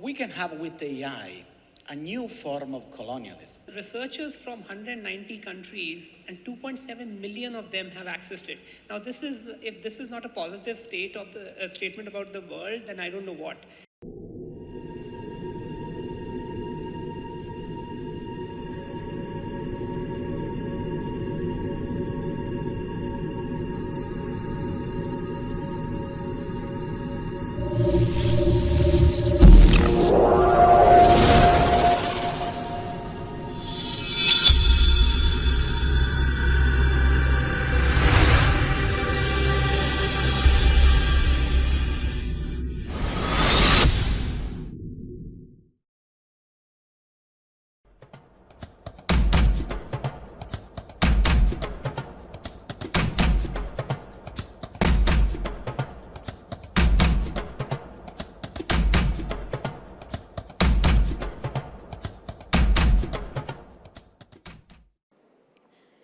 we can have with AI a new form of colonialism. Researchers from 190 countries and 2.7 million of them have accessed it. Now, if this is not a positive statement about the world, then I don't know what.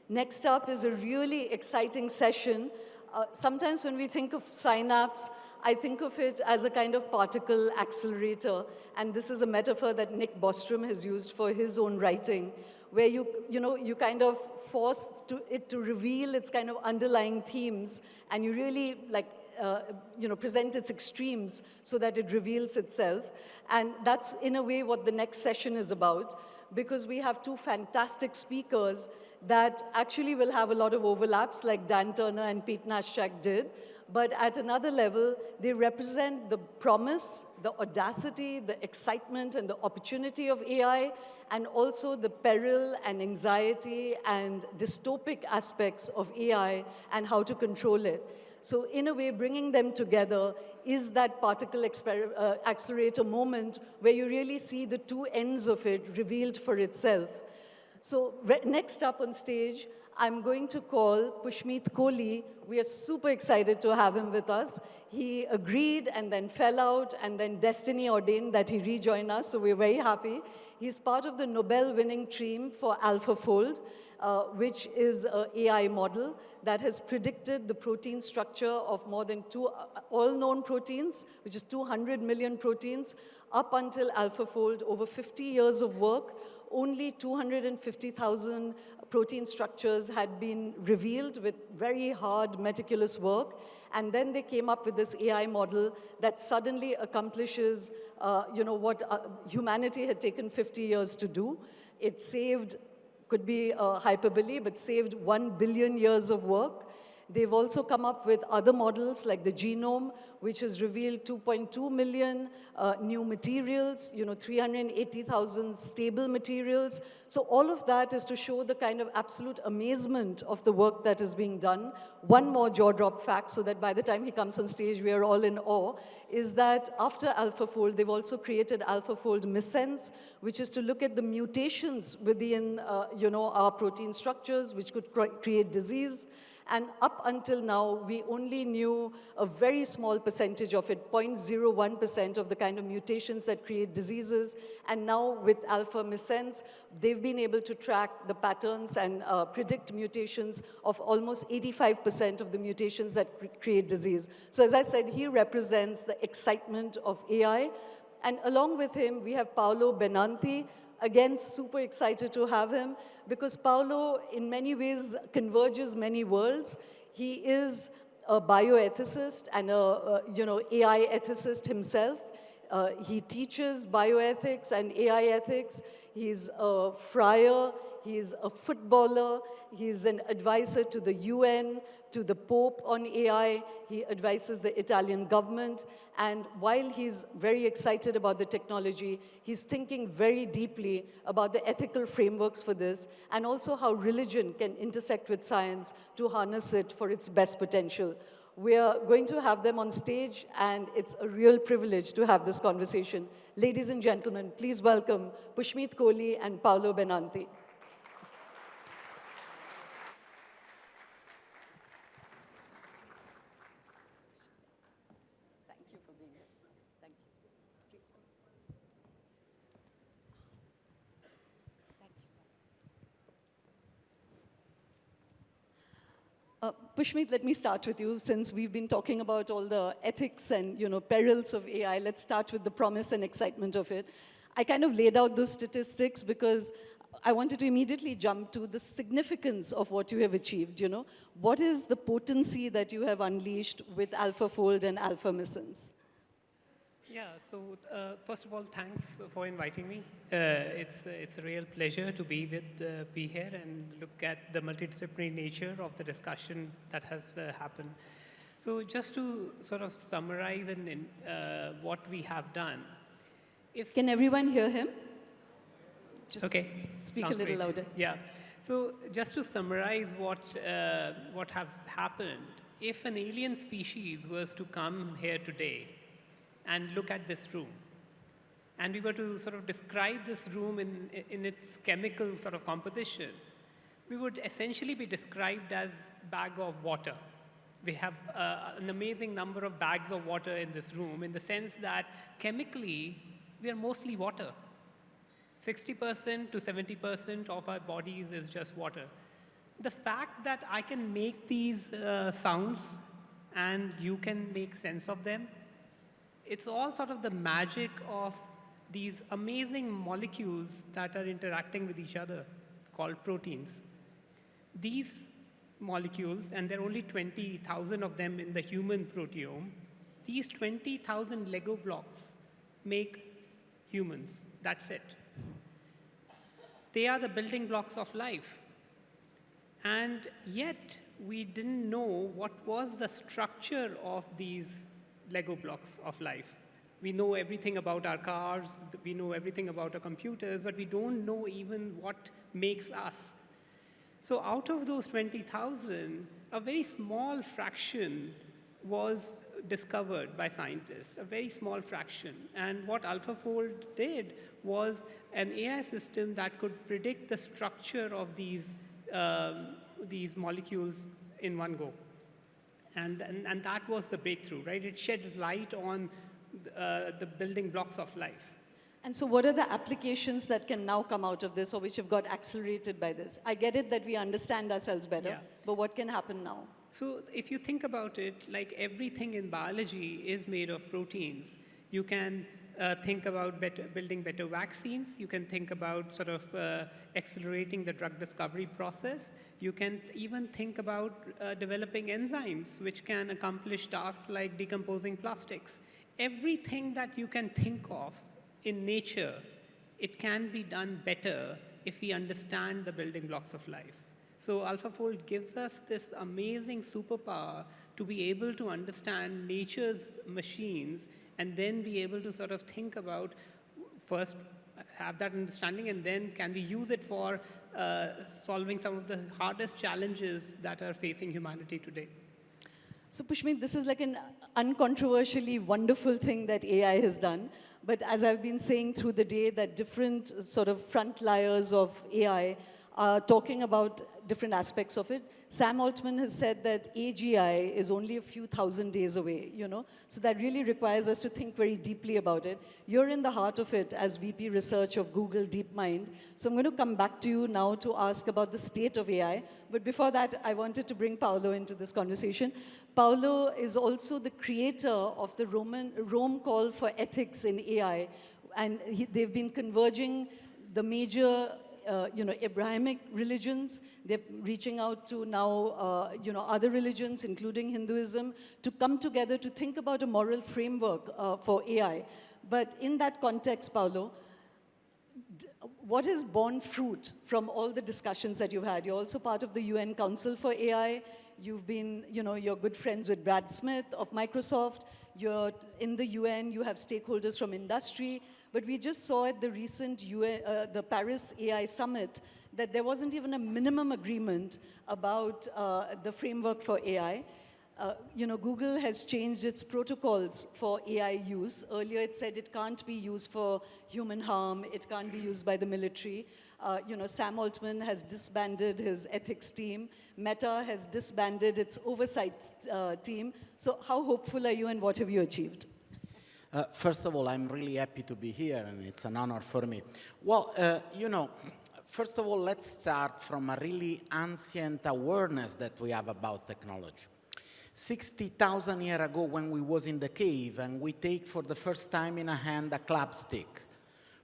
Next up is a really exciting session. Sometimes when we think of Synapse, I think of it as a kind of particle accelerator. And this is a metaphor that Nick Bostrom has used for his own writing, where you kind of force it to reveal its kind of underlying themes, and you really present its extremes so that it reveals itself. And that's, in a way, what the next session is about, because we have two fantastic speakers that actually will have a lot of overlaps, like Dan Turner and Pete Naszczak did. But at another level, they represent the promise, the audacity, the excitement, and the opportunity of AI, and also the peril and anxiety and dystopic aspects of AI and how to control it. So in a way, bringing them together is that particle accelerator moment where you really see the two ends of it revealed for itself. So next up on stage, I'm going to call Pushmeet Kohli. We are super excited to have him with us. He agreed and then fell out, and then destiny ordained that he rejoin us, so we're very happy. He's part of the Nobel-winning team for AlphaFold, which is an AI model that has predicted the protein structure of more than all known proteins, which is 200 million proteins, up until AlphaFold. Over 50 years of work, only 250,000 protein structures had been revealed with very hard, meticulous work. And then they came up with this AI model that suddenly accomplishes what humanity had taken 50 years to do. It saved, could be hyperbole, but saved 1 billion years of work. They've also come up with other models like the genome, which has revealed 2.2 million new materials, 380,000 stable materials. So all of that is to show the kind of absolute amazement of the work that is being done. One more jaw-drop fact, so that by the time he comes on stage, we are all in awe, is that after AlphaFold, they've also created AlphaFold Missense, which is to look at the mutations within our protein structures, which could create disease. And up until now, we only knew a very small percentage of it, 0.01% of the kind of mutations that create diseases. And now with Alpha Missense, they've been able to track the patterns and predict mutations of almost 85% of the mutations that create disease. So as I said, he represents the excitement of AI. And along with him, we have Paolo Benanti. Again, super excited to have him, because Paolo, in many ways, converges many worlds. He is a bioethicist and AI ethicist himself. He teaches bioethics and AI ethics. He's a friar. He's a footballer. He's an advisor to the UN, to the Pope on AI. He advises the Italian government. And while he's very excited about the technology, he's thinking very deeply about the ethical frameworks for this, and also how religion can intersect with science to harness it for its best potential. We are going to have them on stage, and it's a real privilege to have this conversation. Ladies and gentlemen, please welcome Pushmeet Kohli and Paolo Benanti. Pushmeet, let me start with you. Since we've been talking about all the ethics and perils of AI, let's start with the promise and excitement of it. I kind of laid out those statistics because I wanted to immediately jump to the significance of what you have achieved. What is the potency that you have unleashed with AlphaFold and Alpha Missions? Yeah, so first of all, thanks for inviting me. It's a real pleasure to be here and look at the multidisciplinary nature of the discussion that has happened. So just to sort of summarize what we have done. Can everyone hear him? Just okay. Speak Sounds a little great. louder. Yeah. So just to summarize what has happened, if an alien species was to come here today and look at this room, and we were to sort of describe this room in its chemical sort of composition, we would essentially be described as bag of water. We have an amazing number of bags of water in this room in the sense that chemically, we are mostly water. 60% to 70% of our bodies is just water. The fact that I can make these sounds and you can make sense of them, it's all sort of the magic of these amazing molecules that are interacting with each other called proteins. These molecules, and there are only 20,000 of them in the human proteome, these 20,000 Lego blocks make humans. That's it. They are the building blocks of life. And yet, we didn't know what was the structure of these Lego blocks of life. We know everything about our cars, we know everything about our computers, but we don't know even what makes us. So out of those 20,000, a very small fraction was discovered by scientists, a very small fraction. And what AlphaFold did was an AI system that could predict the structure of these molecules in one go. And that was the breakthrough, right? It sheds light on the building blocks of life. And so what are the applications that can now come out of this or which have got accelerated by this? I get it that we understand ourselves better, but what can happen now? So if you think about it, like everything in biology is made of proteins. You can think about building better vaccines. You can think about sort of accelerating the drug discovery process. You can even think about developing enzymes which can accomplish tasks like decomposing plastics. Everything that you can think of in nature, it can be done better if we understand the building blocks of life. So AlphaFold gives us this amazing superpower to be able to understand nature's machines and then be able to sort of think about, first have that understanding, and then can we use it for solving some of the hardest challenges that are facing humanity today. So Pushmeet, this is like an uncontroversially wonderful thing that AI has done. But as I've been saying through the day, that different sort of frontliers of AI are talking about different aspects of it. Sam Altman has said that AGI is only a few thousand days away, So that really requires us to think very deeply about it. You're in the heart of it as VP Research of Google DeepMind. So I'm going to come back to you now to ask about the state of AI. But before that, I wanted to bring Paolo into this conversation. Paolo is also the creator of the Rome Call for Ethics in AI. And they've been converging the major Abrahamic religions. They're reaching out to now, other religions, including Hinduism, to come together to think about a moral framework for AI. But in that context, Paolo, what has borne fruit from all the discussions that you've had? You're also part of the UN Council for AI. You've been, you're good friends with Brad Smith of Microsoft. You're in the UN. You have stakeholders from industry. But we just saw at the recent the Paris AI Summit that there wasn't even a minimum agreement about the framework for AI. Google has changed its protocols for AI use. Earlier it said it can't be used for human harm, it can't be used by the military. Sam Altman has disbanded his ethics team. Meta has disbanded its oversight team. So how hopeful are you and what have you achieved? First of all, I'm really happy to be here, and it's an honor for me. Well, First of all, let's start from a really ancient awareness that we have about technology. 60,000 years ago when we was in the cave and we take for the first time in a hand a club stick,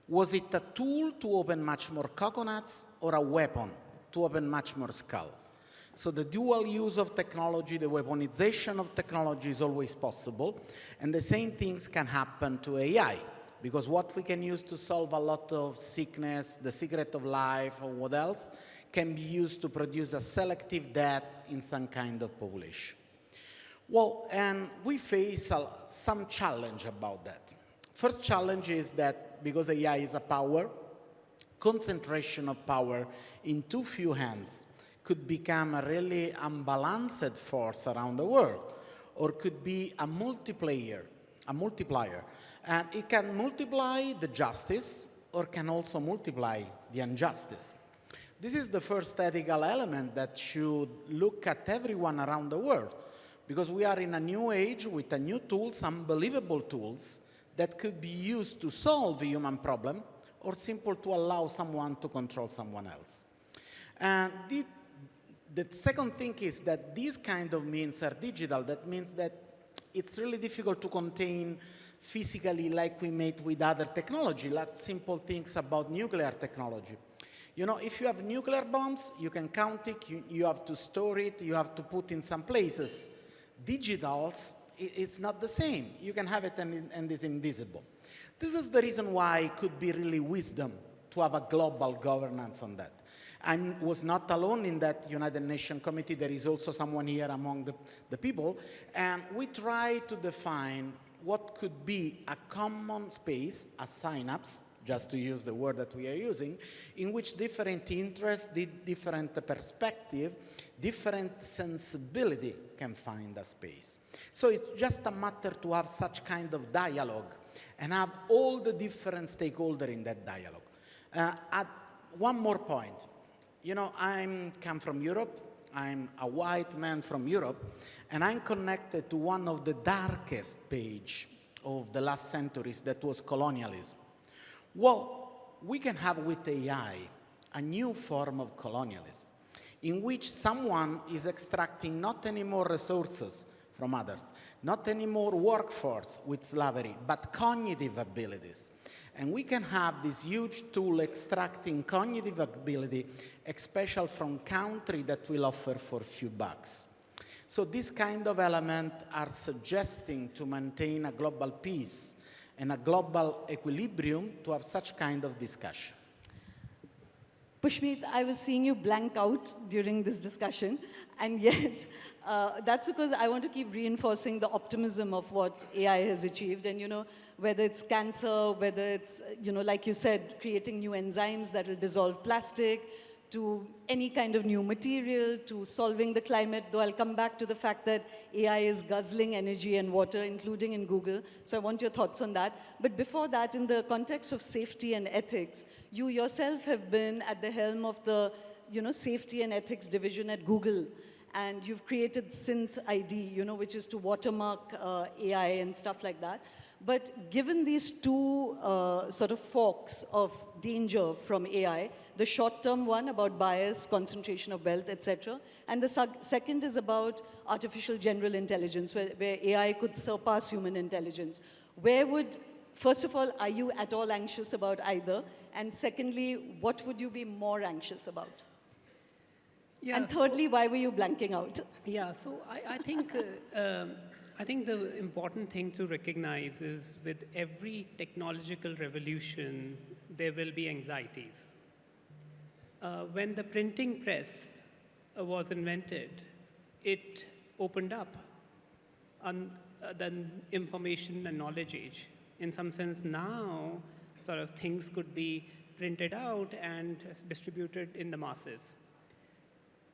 was it a tool to open much more coconuts or a weapon to open much more skull? So the dual use of technology, the weaponization of technology is always possible, and the same things can happen to AI, because what we can use to solve a lot of sickness, the secret of life, or what else, can be used to produce a selective death in some kind of population. Well, and we face some challenge about that. First challenge is that because AI is a power, concentration of power in too few hands could become a really unbalanced force around the world, or could be a multiplier. And it can multiply the justice, or can also multiply the injustice. This is the first ethical element that should look at everyone around the world, because we are in a new age with a new tools, unbelievable tools, that could be used to solve a human problem, or simple to allow someone to control someone else. And the second thing is that these kind of means are digital. That means that it's really difficult to contain physically like we made with other technology, like simple things about nuclear technology. You know, if you have nuclear bombs, you can count it, you have to store it, you have to put in some places. Digitals, it's not the same. You can have it and it's invisible. This is the reason why it could be really wisdom to have a global governance on that. I was not alone in that United Nations committee. There is also someone here among the people. And we try to define what could be a common space, a synapse, just to use the word that we are using, in which different interests, different perspective, different sensibility can find a space. So it's just a matter to have such kind of dialogue and have all the different stakeholders in that dialogue. At one more point. You know, I come from Europe. I'm a white man from Europe, and I'm connected to one of the darkest page of the last centuries that was colonialism. Well, we can have with AI a new form of colonialism in which someone is extracting not any more resources from others, not any more workforce with slavery, but cognitive abilities. And we can have this huge tool extracting cognitive ability, especially from country that will offer for a few bucks. So this kind of element are suggesting to maintain a global peace and a global equilibrium to have such kind of discussion. Pushmeet, I was seeing you blank out during this discussion, and yet that's because I want to keep reinforcing the optimism of what AI has achieved. And, you know, whether it's cancer, whether it's, you know, like you said, creating new enzymes that will dissolve plastic, to any kind of new material, to solving the climate, though I'll come back to the fact that AI is guzzling energy and water, including in Google. So I want your thoughts on that. But before that, in the context of safety and ethics, you yourself have been at the helm of the, you know, safety and ethics division at Google. And you've created Synth ID, you know, which is to watermark AI and stuff like that. But given these two sort of forks of danger from AI, the short-term one about bias, concentration of wealth, etc., and the second is about artificial general intelligence, where AI could surpass human intelligence. First of all, are you at all anxious about either? And secondly, what would you be more anxious about? Yeah, and thirdly, why were you blanking out? Yeah, so I think the important thing to recognize is with every technological revolution, there will be anxieties. When the printing press was invented, it opened up on the information and knowledge age. In some sense, now sort of things could be printed out and distributed in the masses.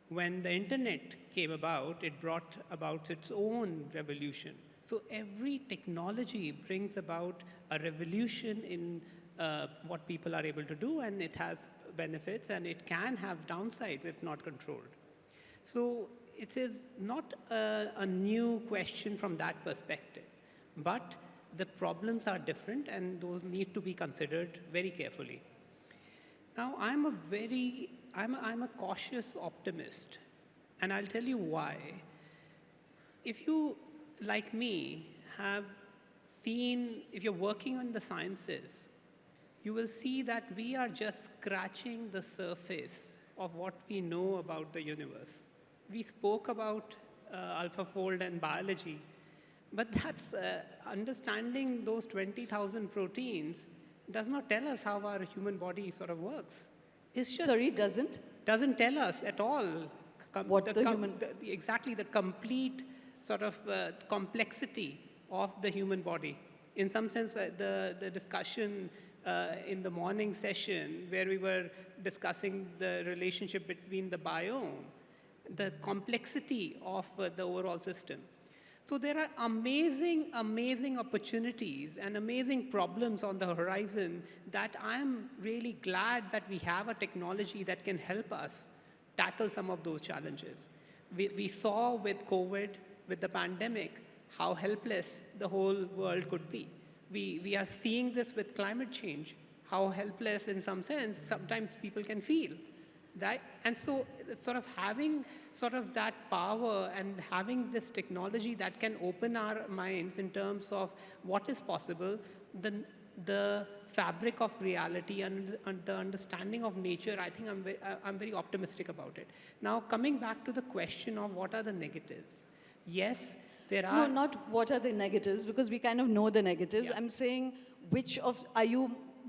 When the internet came about, it brought about its own revolution. So every technology brings about a revolution in what people are able to do, and it has benefits, and it can have downsides if not controlled. So it is not a new question from that perspective, but the problems are different, and those need to be considered very carefully. Now, I'm a cautious optimist, and I'll tell you why. If you, like me, if you're working on the sciences, you will see that we are just scratching the surface of what we know about the universe. We spoke about AlphaFold and biology, but understanding those 20,000 proteins does not tell us how our human body sort of works. It's just Sorry, doesn't? Doesn't tell us at all Exactly the complete sort of complexity of the human body. In some sense, the discussion in the morning session where we were discussing the relationship between the biome, the complexity of the overall system. So there are amazing, amazing opportunities and amazing problems on the horizon that I am really glad that we have a technology that can help us tackle some of those challenges. We saw with COVID, with the pandemic, how helpless the whole world could be. We are seeing this with climate change, how helpless in some sense sometimes people can feel. Right? And so sort of having sort of that power and having this technology that can open our minds in terms of what is possible, the fabric of reality and the understanding of nature, I think I'm very optimistic about it. Now, coming back to the question of what are the negatives. Yes, there are... No, not what are the negatives, because we kind of know the negatives. Yeah. I'm saying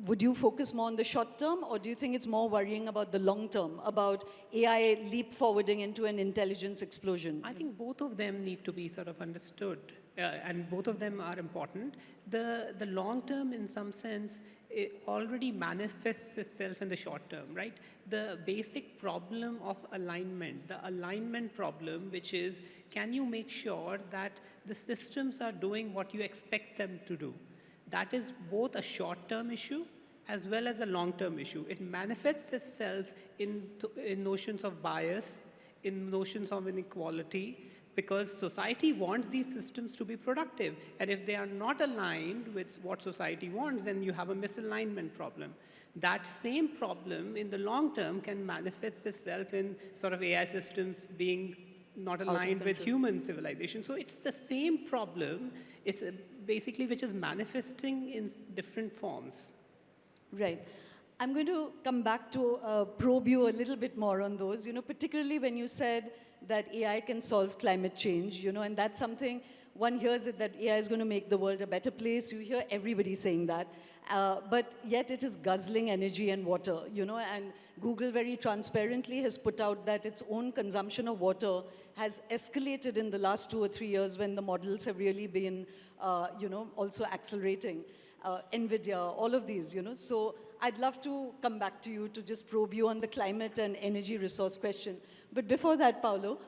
would you focus more on the short term, or do you think it's more worrying about the long term, about AI leap forwarding into an intelligence explosion? I think both of them need to be sort of understood, and both of them are important. The long term, in some sense, it already manifests itself in the short term, right? The basic problem of alignment, the alignment problem, which is, can you make sure that the systems are doing what you expect them to do? That is both a short-term issue as well as a long-term issue. It manifests itself in notions of bias, in notions of inequality, because society wants these systems to be productive. And if they are not aligned with what society wants, then you have a misalignment problem. That same problem in the long term can manifest itself in sort of AI systems being not aligned with human civilization. So it's the same problem. It's basically which is manifesting in different forms. Right. I'm going to come back to probe you a little bit more on those, particularly when you said that AI can solve climate change, and that's something, one hears it that AI is going to make the world a better place. You hear everybody saying that. But yet it is guzzling energy and water, and Google very transparently has put out that its own consumption of water has escalated in the last 2 or 3 years when the models have really been, also accelerating. NVIDIA, all of these, So I'd love to come back to you to just probe you on the climate and energy resource question. But before that, Paolo,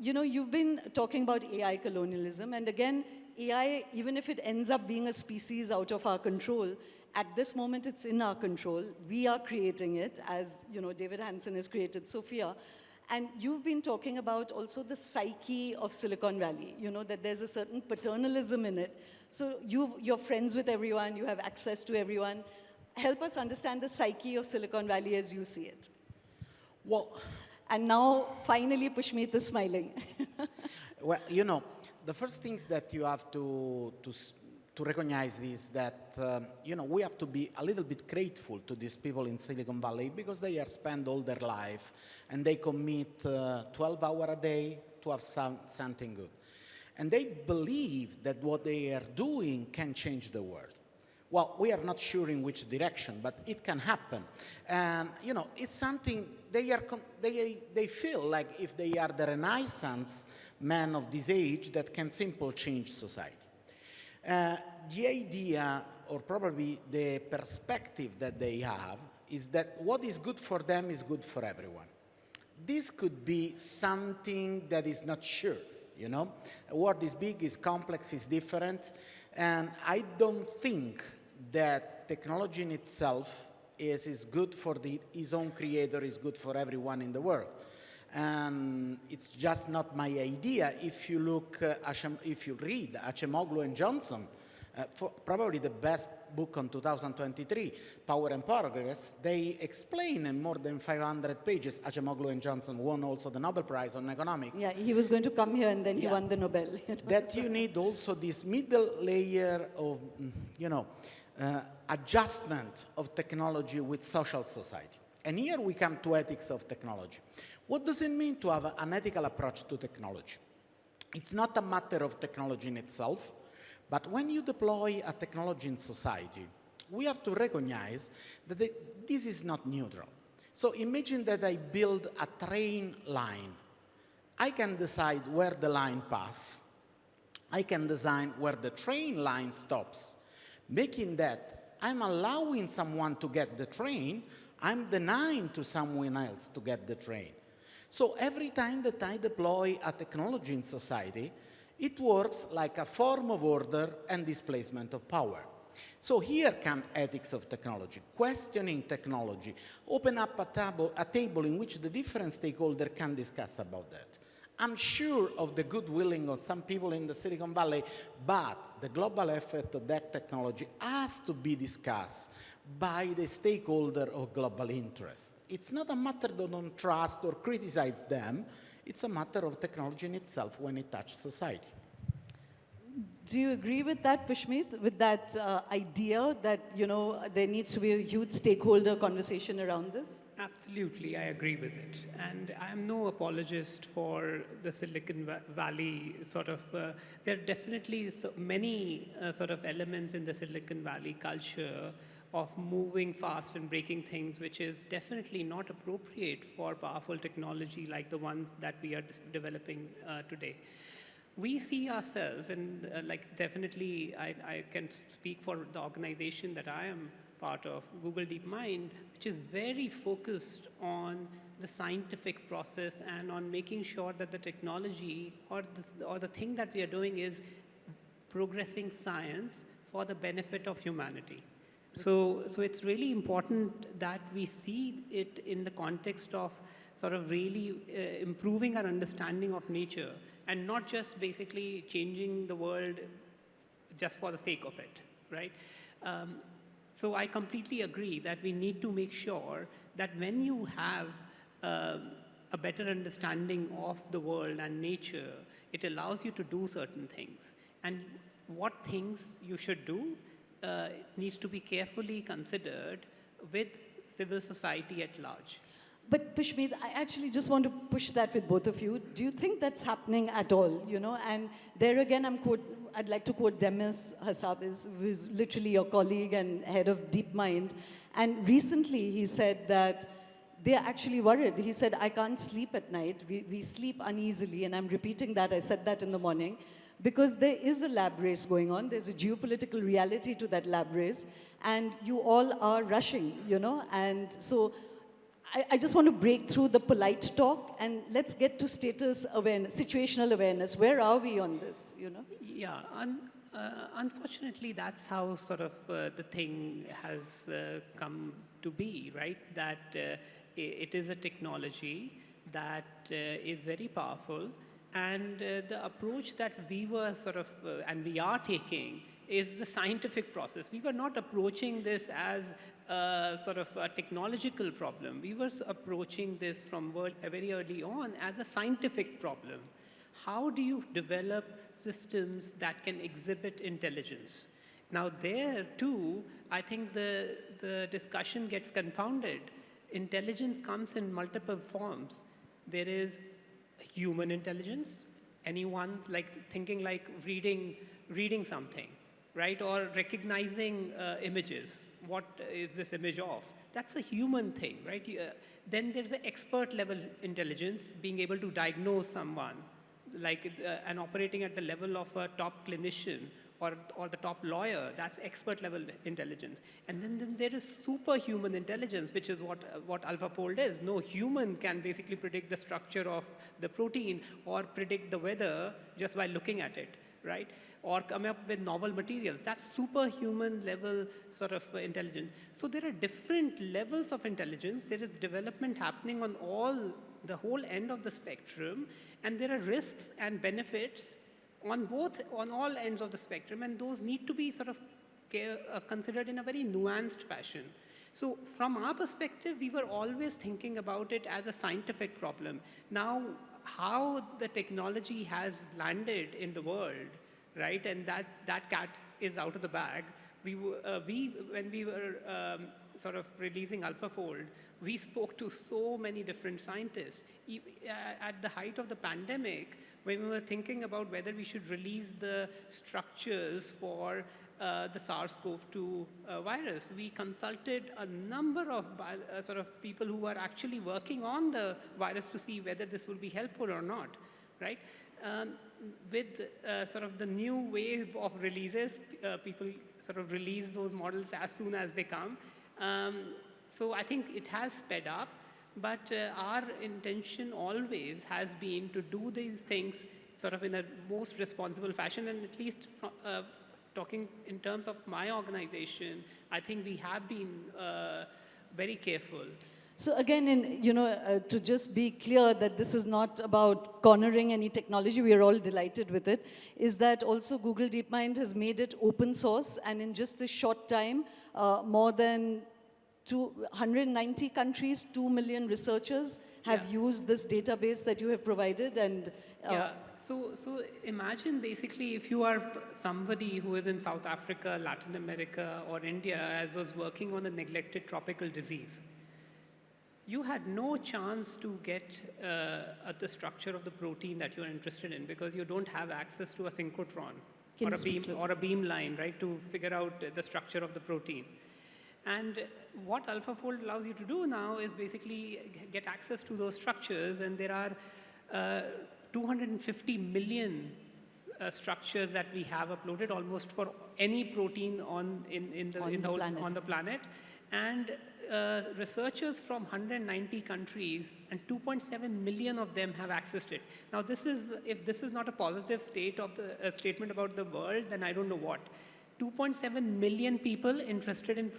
you've been talking about AI colonialism. And again, AI, even if it ends up being a species out of our control, at this moment it's in our control. We are creating it, as David Hansen has created Sophia. And you've been talking about also the psyche of Silicon Valley, that there's a certain paternalism in it. So you're friends with everyone, you have access to everyone. Help us understand the psyche of Silicon Valley as you see it. Well, and now, finally, Pushmeet is smiling. well, the first things that you have to recognize is that, we have to be a little bit grateful to these people in Silicon Valley because they are spend all their life and they commit 12 hours a day to have something good. And they believe that what they are doing can change the world. Well, we are not sure in which direction, but it can happen. And, it's something they feel like if they are the Renaissance man of this age that can simply change society. The idea, or probably the perspective that they have, is that what is good for them is good for everyone. This could be something that is not sure, A world is big, is complex, is different, and I don't think that technology in itself is good for its own creator, is good for everyone in the world. And it's just not my idea. If you look, if you read Acemoglu and Johnson, probably the best book on 2023, Power and Progress, they explain in more than 500 pages, Acemoglu and Johnson won also the Nobel Prize on economics. Yeah, he was going to come here and then he Yeah. won the Nobel. That you need also this middle layer of, adjustment of technology with social society. And here we come to ethics of technology. What does it mean to have an ethical approach to technology? It's not a matter of technology in itself, but when you deploy a technology in society, we have to recognize that this is not neutral. So imagine that I build a train line. I can decide where the line passes. I can design where the train line stops, making that I'm allowing someone to get the train, I'm denying to someone else to get the train. So every time that I deploy a technology in society, it works like a form of order and displacement of power. So here come ethics of technology, questioning technology, open up a table in which the different stakeholders can discuss about that. I'm sure of the good willing of some people in the Silicon Valley, but the global effect of that technology has to be discussed by the stakeholder of global interest. It's not a matter that don't trust or criticize them. It's a matter of technology in itself when it touches society. Do you agree with that, Pushmeet, with that idea that, there needs to be a huge stakeholder conversation around this? Absolutely, I agree with it. And I'm no apologist for the Silicon Valley sort of, there are definitely many sort of elements in the Silicon Valley culture of moving fast and breaking things, which is definitely not appropriate for powerful technology like the ones that we are developing today. We see ourselves, and definitely I can speak for the organization that I am part of, Google DeepMind, which is very focused on the scientific process and on making sure that the technology or the thing that we are doing is progressing science for the benefit of humanity. So it's really important that we see it in the context of sort of really improving our understanding of nature and not just basically changing the world just for the sake of it, right? So I completely agree that we need to make sure that when you have a better understanding of the world and nature, it allows you to do certain things. And what things you should do needs to be carefully considered with civil society at large. But Pushmeet, I actually just want to push that with both of you. Do you think that's happening at all? And there again, I'd like to quote Demis Hassab, who's literally your colleague and head of DeepMind. And recently he said that they're actually worried. He said, I can't sleep at night. We sleep uneasily. And I'm repeating that. I said that in the morning. Because there is a lab race going on. There's a geopolitical reality to that lab race. And you all are rushing, And so I just want to break through the polite talk and let's get to status awareness, situational awareness. Where are we on this, Yeah, unfortunately, that's how sort of the thing has come to be, right? That it is a technology that is very powerful. And the approach that we were sort of, and we are taking, is the scientific process. We were not approaching this as sort of a technological problem. We were approaching this from very early on as a scientific problem. How do you develop systems that can exhibit intelligence? Now there too, I think the discussion gets confounded. Intelligence comes in multiple forms. There is human intelligence, anyone thinking like reading something, right? Or recognizing images. What is this image of? That's a human thing, right? Then there's an expert level intelligence, being able to diagnose someone, and operating at the level of a top clinician or the top lawyer. That's expert level intelligence. And then there is superhuman intelligence, which is what AlphaFold is. No human can basically predict the structure of the protein or predict the weather just by looking at it, right? Or come up with novel materials. That's superhuman level sort of intelligence. So there are different levels of intelligence. There is development happening on the whole end of the spectrum, and there are risks and benefits on all ends of the spectrum, and those need to be sort of considered in a very nuanced fashion. So from our perspective, we were always thinking about it as a scientific problem. Now, how the technology has landed in the world, right, and that cat is out of the bag, when we were sort of releasing AlphaFold, we spoke to so many different scientists. At the height of the pandemic, when we were thinking about whether we should release the structures for the SARS-CoV-2 virus, we consulted a number of sort of people who are actually working on the virus to see whether this will be helpful or not, right? With sort of the new wave of releases, people sort of release those models as soon as they come. So I think it has sped up, but our intention always has been to do these things sort of in a most responsible fashion, and at least talking in terms of my organization, I think we have been very careful. So again, to just be clear that this is not about cornering any technology, we are all delighted with it, is that also Google DeepMind has made it open source, and in just this short time, more than 190 countries, 2 million researchers have used this database that you have provided. And So imagine basically if you are somebody who is in South Africa, Latin America, or India, and was working on a neglected tropical disease. You had no chance to get at the structure of the protein that you're interested in because you don't have access to a synchrotron or a beamline, right, to figure out the structure of the protein. And what AlphaFold allows you to do now is basically get access to those structures, and there are 250 million structures that we have uploaded almost for any protein on the planet. And researchers from 190 countries, and 2.7 million of them have accessed it. Now, if this is not a positive statement about the world, then I don't know what. 2.7 million people interested in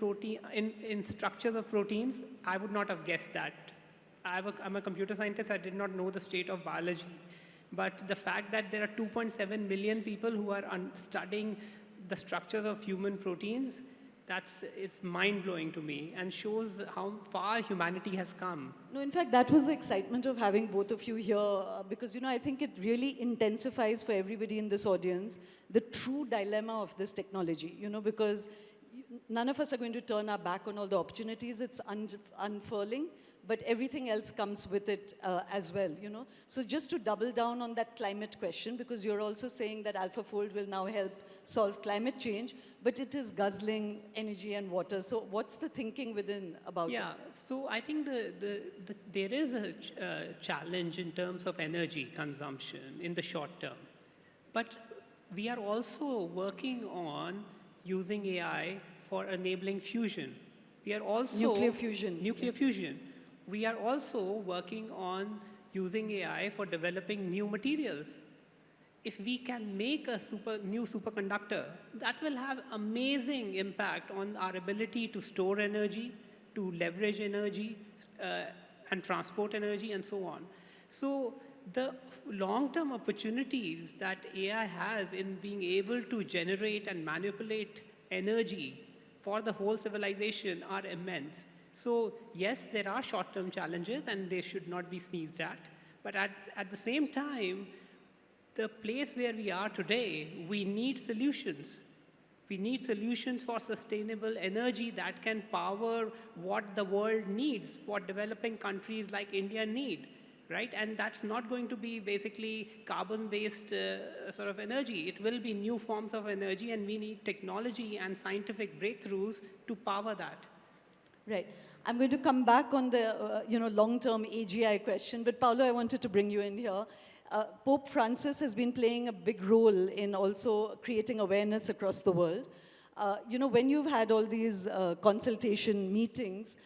in structures of proteins. I would not have guessed that. I'm a computer scientist. I did not know the state of biology. But the fact that there are 2.7 million people who are studying the structures of human proteins, it's mind-blowing to me and shows how far humanity has come. No, in fact, that was the excitement of having both of you here because, I think it really intensifies for everybody in this audience the true dilemma of this technology, because none of us are going to turn our back on all the opportunities it's unfurling, but everything else comes with it as well, So just to double down on that climate question, because you're also saying that AlphaFold will now help solve climate change, but it is guzzling energy and water. So what's the thinking within about it? Yeah, so I think there is a challenge in terms of energy consumption in the short term. But we are also working on using AI for enabling fusion. We are also nuclear fusion. Nuclear fusion. We are also working on using AI for developing new materials. If we can make a new superconductor, that will have amazing impact on our ability to store energy, to leverage energy, and transport energy, and so on. So the long-term opportunities that AI has in being able to generate and manipulate energy for the whole civilization are immense. So yes, there are short-term challenges, and they should not be sneezed at. But at the same time, the place where we are today, we need solutions. We need solutions for sustainable energy that can power what the world needs, what developing countries like India need, right? And that's not going to be basically carbon-based sort of energy. It will be new forms of energy, and we need technology and scientific breakthroughs to power that. Right. I'm going to come back on the long-term AGI question, but Paolo, I wanted to bring you in here. Pope Francis has been playing a big role in also creating awareness across the world. When you've had all these consultation meetings,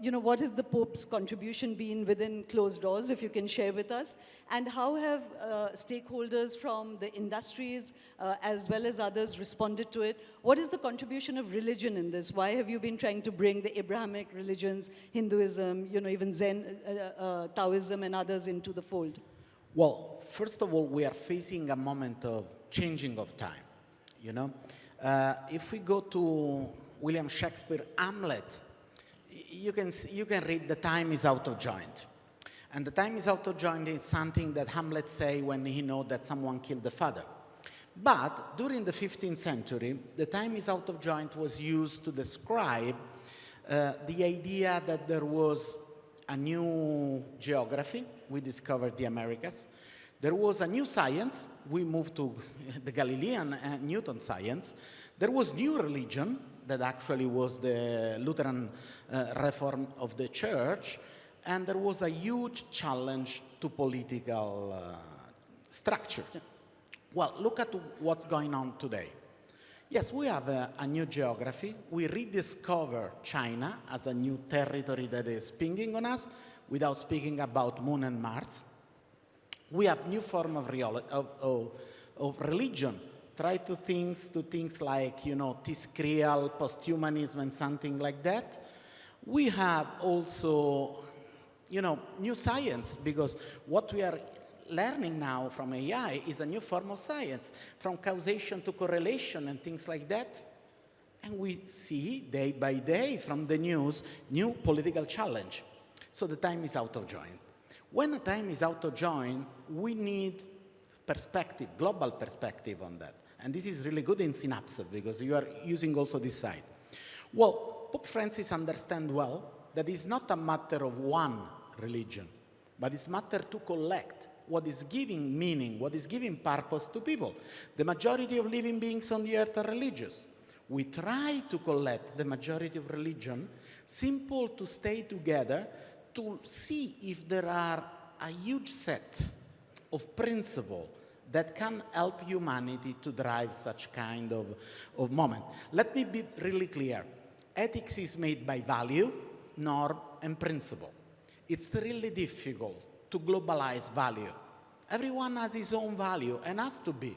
what has the Pope's contribution been within closed doors, if you can share with us? And how have stakeholders from the industries as well as others responded to it? What is the contribution of religion in this? Why have you been trying to bring the Abrahamic religions, Hinduism, even Zen, Taoism and others into the fold? Well, first of all, we are facing a moment of changing of time, If we go to William Shakespeare Hamlet, you can read the time is out of joint. And the time is out of joint is something that Hamlet say when he know that someone killed the father. But during the 15th century, the time is out of joint was used to describe the idea that there was a new geography. We discovered the Americas. There was a new science. We moved to the Galilean and Newton science. There was new religion that actually was the Lutheran reform of the church. And there was a huge challenge to political structure. Well, look at what's going on today. Yes, we have a new geography. We rediscover China as a new territory that is pinging on us without speaking about Moon and Mars. We have new form of religion. Try to things like, Tiskrial, posthumanism, and something like that. We have also, new science, because what we are learning now from AI is a new form of science, from causation to correlation and things like that. And we see day by day from the news, new political challenge. So the time is out of joint. When the time is out of joint, we need perspective, global perspective on that. And this is really good in Synapse, because you are using also this side. Well, Pope Francis understands well that it's not a matter of one religion, but it's a matter to collect what is giving meaning, what is giving purpose to people. The majority of living beings on the earth are religious. We try to collect the majority of religion, simple to stay together, to see if there are a huge set of principles that can help humanity to drive such kind of moment. Let me be really clear. Ethics is made by value, norm, and principle. It's really difficult to globalize value. Everyone has his own value and has to be.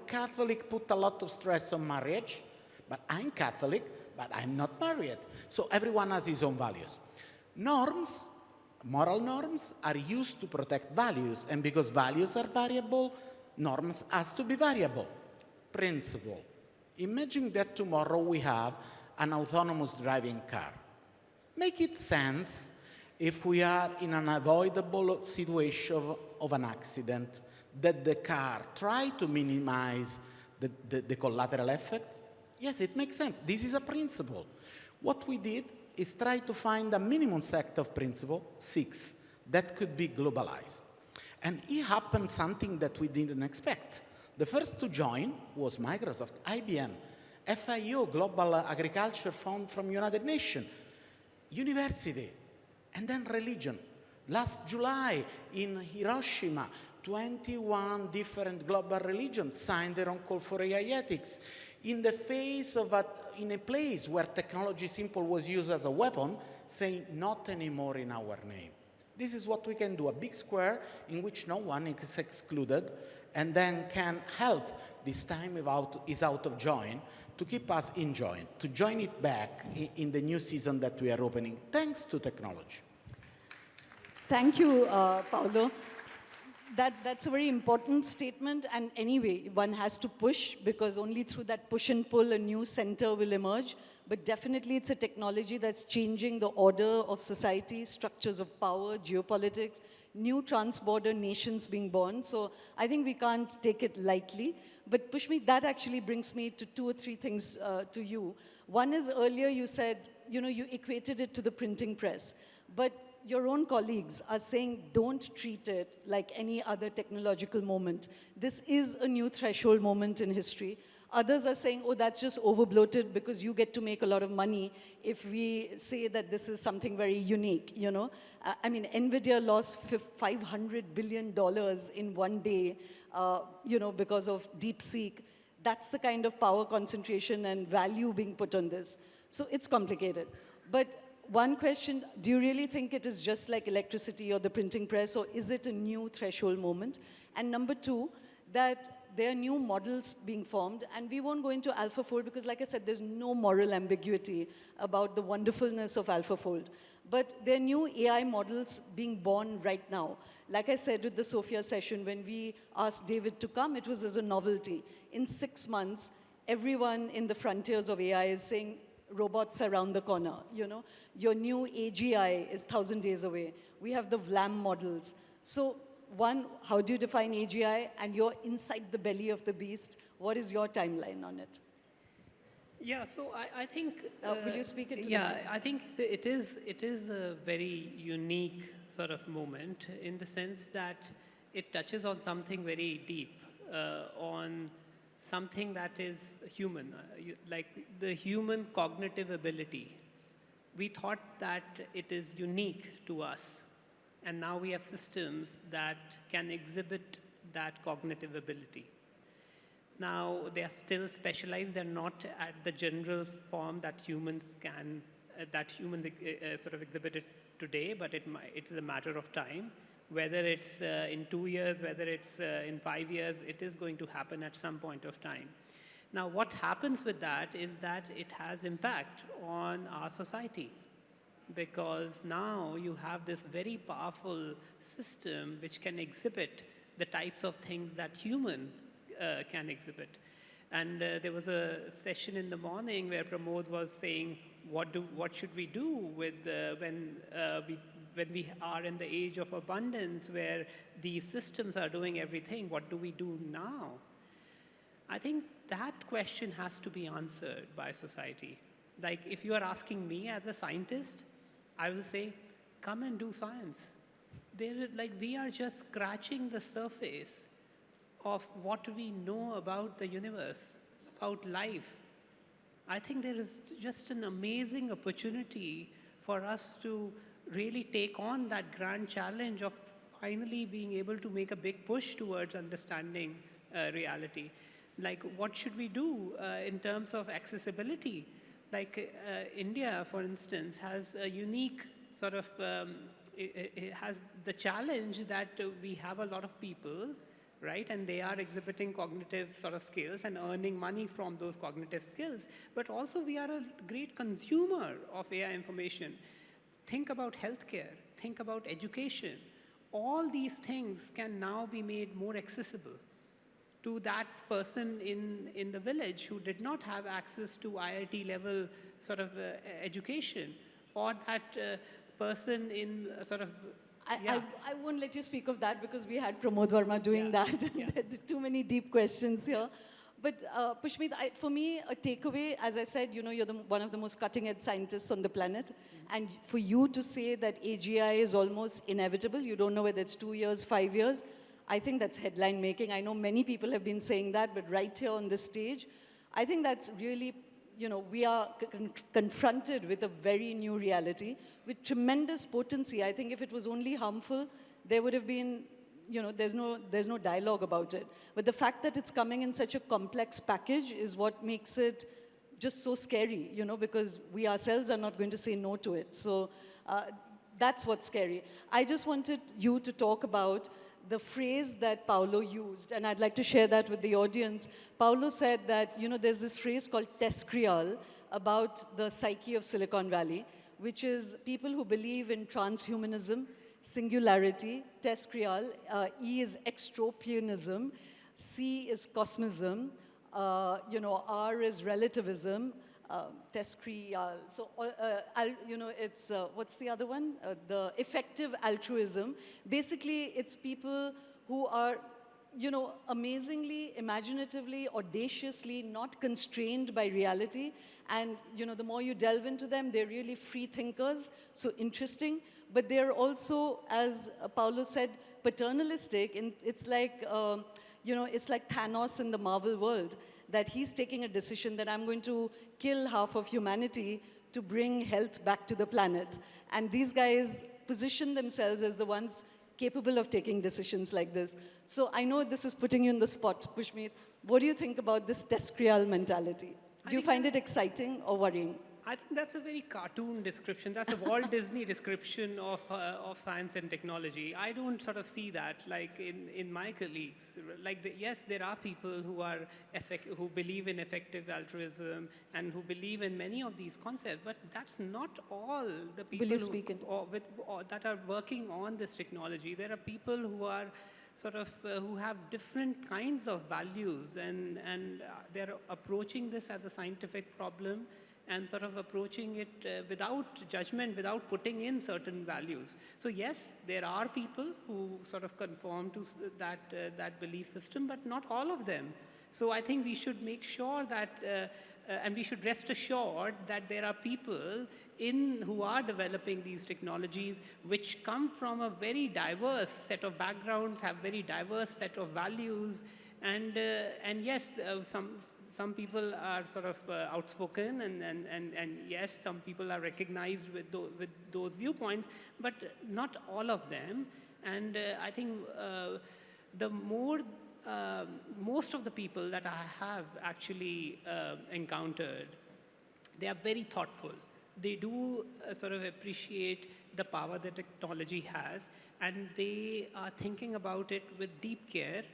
Catholic put a lot of stress on marriage, but I'm Catholic, but I'm not married. So everyone has his own values. Norms, moral norms, are used to protect values, and because values are variable, norms has to be variable. Principle. Imagine that tomorrow we have an autonomous driving car. Make it sense if we are in an unavoidable situation of an accident, that the car try to minimize the collateral effect? Yes, it makes sense. This is a principle. What we did is try to find a minimum set of principle, 6, that could be globalized. And it happened something that we didn't expect. The first to join was Microsoft, IBM, FAO, Global Agriculture Fund from United Nations, university, and then religion. Last July in Hiroshima, 21 different global religions signed their own call for AI ethics. In the face of in a place where technology simple was used as a weapon, saying not anymore in our name. This is what we can do, a big square in which no one is excluded, and then can help this time is out of join to keep us in join, to join it back in the new season that we are opening, thanks to technology. Thank you, Paolo. That's a very important statement, and anyway, one has to push, because only through that push and pull a new center will emerge. But definitely it's a technology that's changing the order of society, structures of power, geopolitics, new trans-border nations being born. So I think we can't take it lightly. But Pushmeet, that actually brings me to 2 or 3 things to you. One is, earlier you said, you equated it to the printing press. But your own colleagues are saying, don't treat it like any other technological moment. This is a new threshold moment in history. Others are saying, oh, that's just overbloated because you get to make a lot of money if we say that this is something very unique, I mean, NVIDIA lost $500 billion in one day, because of DeepSeek. That's the kind of power concentration and value being put on this. So it's complicated. But one question, do you really think it is just like electricity or the printing press, or is it a new threshold moment? And number 2, that there are new models being formed, and we won't go into AlphaFold because, like I said, there's no moral ambiguity about the wonderfulness of AlphaFold. But there are new AI models being born right now. Like I said with the Sophia session, when we asked David to come, it was as a novelty. In 6 months, everyone in the frontiers of AI is saying robots around the corner. You know, your new AGI is 1,000 days away. We have the VLAM models. So one, how do you define AGI? And you're inside the belly of the beast. What is your timeline on it? Yeah, so I think... will you speak it to Yeah, the I think it is a very unique sort of moment in the sense that it touches on something very deep, on something that is human, like the human cognitive ability. We thought that it is unique to us, and now we have systems that can exhibit that cognitive ability. Now, they are still specialized. They're not at the general form that humans can, sort of exhibit it today, but it's a matter of time. Whether it's in 2 years, whether it's in 5 years, it is going to happen at some point of time. Now, what happens with that is that it has impact on our society, because now you have this very powerful system which can exhibit the types of things that human can exhibit. And there was a session in the morning where Pramod was saying, what should we do with when we are in the age of abundance, where these systems are doing everything? What do we do now? I think that question has to be answered by society. Like, if you are asking me as a scientist, I will say, come and do science. We are just scratching the surface of what we know about the universe, about life. I think there is just an amazing opportunity for us to really take on that grand challenge of finally being able to make a big push towards understanding reality. Like, what should we do in terms of accessibility? Like, India, for instance, has a unique sort of, it has the challenge that we have a lot of people, right? And they are exhibiting cognitive sort of skills and earning money from those cognitive skills. But also, we are a great consumer of AI information. Think about healthcare. Think about education. All these things can now be made more accessible to that person in the village who did not have access to IIT level sort of education, or that person in sort of... I won't let you speak of that because we had Pramod Verma doing that. Yeah. There are too many deep questions here. But Pushmeet, for me, a takeaway, as I said, you know, you're one of the most cutting-edge scientists on the planet. And for you to say that AGI is almost inevitable, you don't know whether it's 2 years, 5 years, I think that's headline making. I know many people have been saying that, but right here on this stage, I think that's really, you know, we are confronted with a very new reality with tremendous potency. I think if it was only harmful, there would have been, you know, there's no dialogue about it. But the fact that it's coming in such a complex package is what makes it just so scary, you know, because we ourselves are not going to say no to it. So that's what's scary. I just wanted you to talk about the phrase that Paolo used, and I'd like to share that with the audience. Paolo said that, you know, there's this phrase called TESCREAL about the psyche of Silicon Valley, which is people who believe in transhumanism, singularity, TESCREAL, E is extropianism, C is cosmism, you know, R is relativism, TESCREAL. So, you know, it's, what's the other one? The effective altruism. Basically, it's people who are, you know, amazingly, imaginatively, audaciously not constrained by reality. And, you know, the more you delve into them, they're really free thinkers, so interesting. But they're also, as Paolo said, paternalistic. And it's like, you know, it's like Thanos in the Marvel world, that he's taking a decision that I'm going to kill half of humanity to bring health back to the planet. And these guys position themselves as the ones capable of taking decisions like this. So I know this is putting you in the spot, Pushmeet. What do you think about this TESCREAL mentality? Do you find it exciting or worrying? I think that's a very cartoon description. That's a Walt Disney description of science and technology. I don't sort of see that like in my colleagues. Like, yes, there are people who believe in effective altruism and who believe in many of these concepts, but that's not all the people Will you speak that are working on this technology. There are people who are who have different kinds of values, and they're approaching this as a scientific problem and sort of approaching it without judgment, without putting in certain values. So yes, there are people who sort of conform to that belief system, but not all of them. So I think we should make sure that, and we should rest assured that there are people who are developing these technologies which come from a very diverse set of backgrounds, have very diverse set of values, and yes, some people are sort of outspoken, and yes, some people are recognized with those viewpoints, but not all of them. And I think most of the people that I have actually encountered, they are very thoughtful. They do sort of appreciate the power that technology has, and they are thinking about it with deep care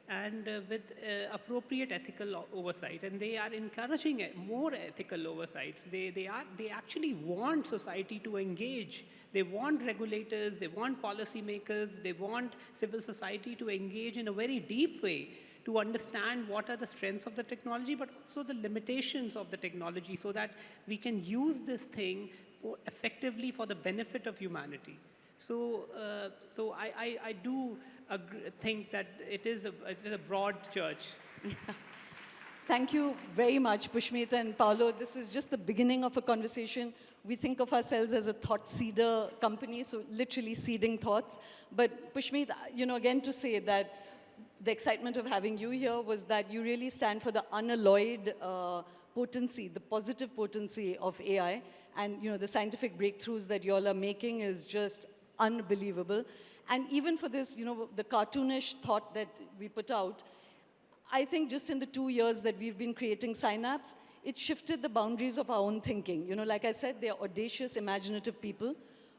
and with appropriate ethical oversight. And they are encouraging more ethical oversights. They actually want society to engage. They want regulators, they want policymakers, they want civil society to engage in a very deep way to understand what are the strengths of the technology, but also the limitations of the technology, so that we can use this thing effectively for the benefit of humanity. So I do think that it is a broad church. Yeah. Thank you very much, Pushmeet and Paolo. This is just the beginning of a conversation. We think of ourselves as a thought seeder company, so literally seeding thoughts. But Pushmeet, again to say that the excitement of having you here was that you really stand for the unalloyed potency, the positive potency of AI. And the scientific breakthroughs that you all are making is just unbelievable. And even for this, the cartoonish thought that we put out, I think just in the 2 years that we've been creating Synapse, it shifted the boundaries of our own thinking. Like I said, they're audacious, imaginative people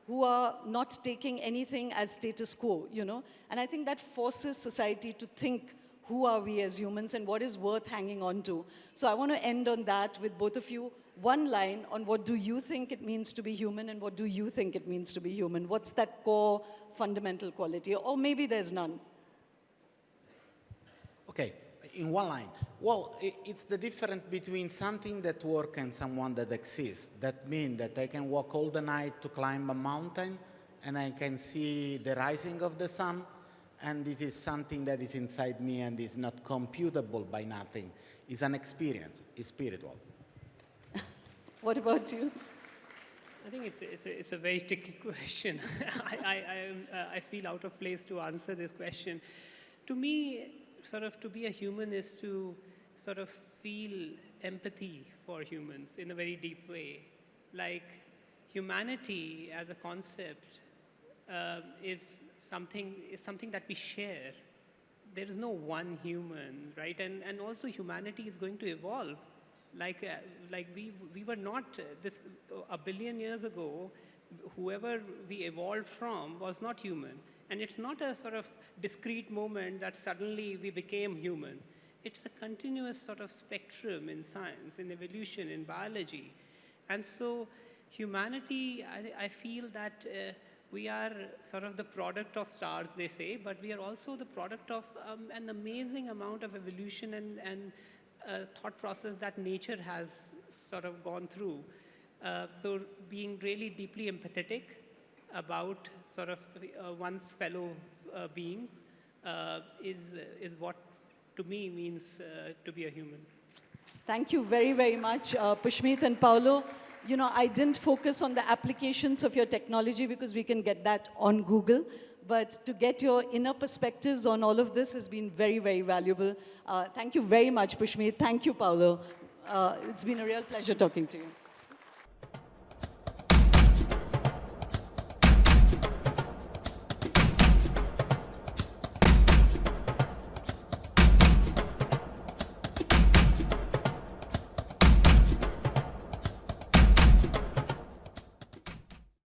who are not taking anything as status quo, And I think that forces society to think, who are we as humans and what is worth hanging on to? So I want to end on that with both of you. One line on what do you think it means to be human and what do you think it means to be human? What's that core fundamental quality? Or maybe there's none. Okay, in one line. Well, it's the difference between something that works and someone that exists. That means that I can walk all the night to climb a mountain and I can see the rising of the sun, and this is something that is inside me and is not computable by nothing. It's an experience, it's spiritual. What about you? I think it's a very tricky question. I feel out of place to answer this question. To me, sort of to be a human is to sort of feel empathy for humans in a very deep way. Like humanity as a concept is something that we share. There is no one human, right? And also humanity is going to evolve. Like we were not this 1 billion years ago, whoever we evolved from was not human. And it's not a sort of discrete moment that suddenly we became human. It's a continuous sort of spectrum in science, in evolution, in biology. And so humanity, I feel that we are sort of the product of stars, they say, but we are also the product of an amazing amount of evolution and thought process that nature has sort of gone through. So being really deeply empathetic about sort of one's fellow beings is what to me means to be a human. Thank you very, very much, Pushmeet and Paolo. I didn't focus on the applications of your technology because we can get that on Google. But to get your inner perspectives on all of this has been very, very valuable. Thank you very much, Pushmeet. Thank you, Paolo. It's been a real pleasure talking to you.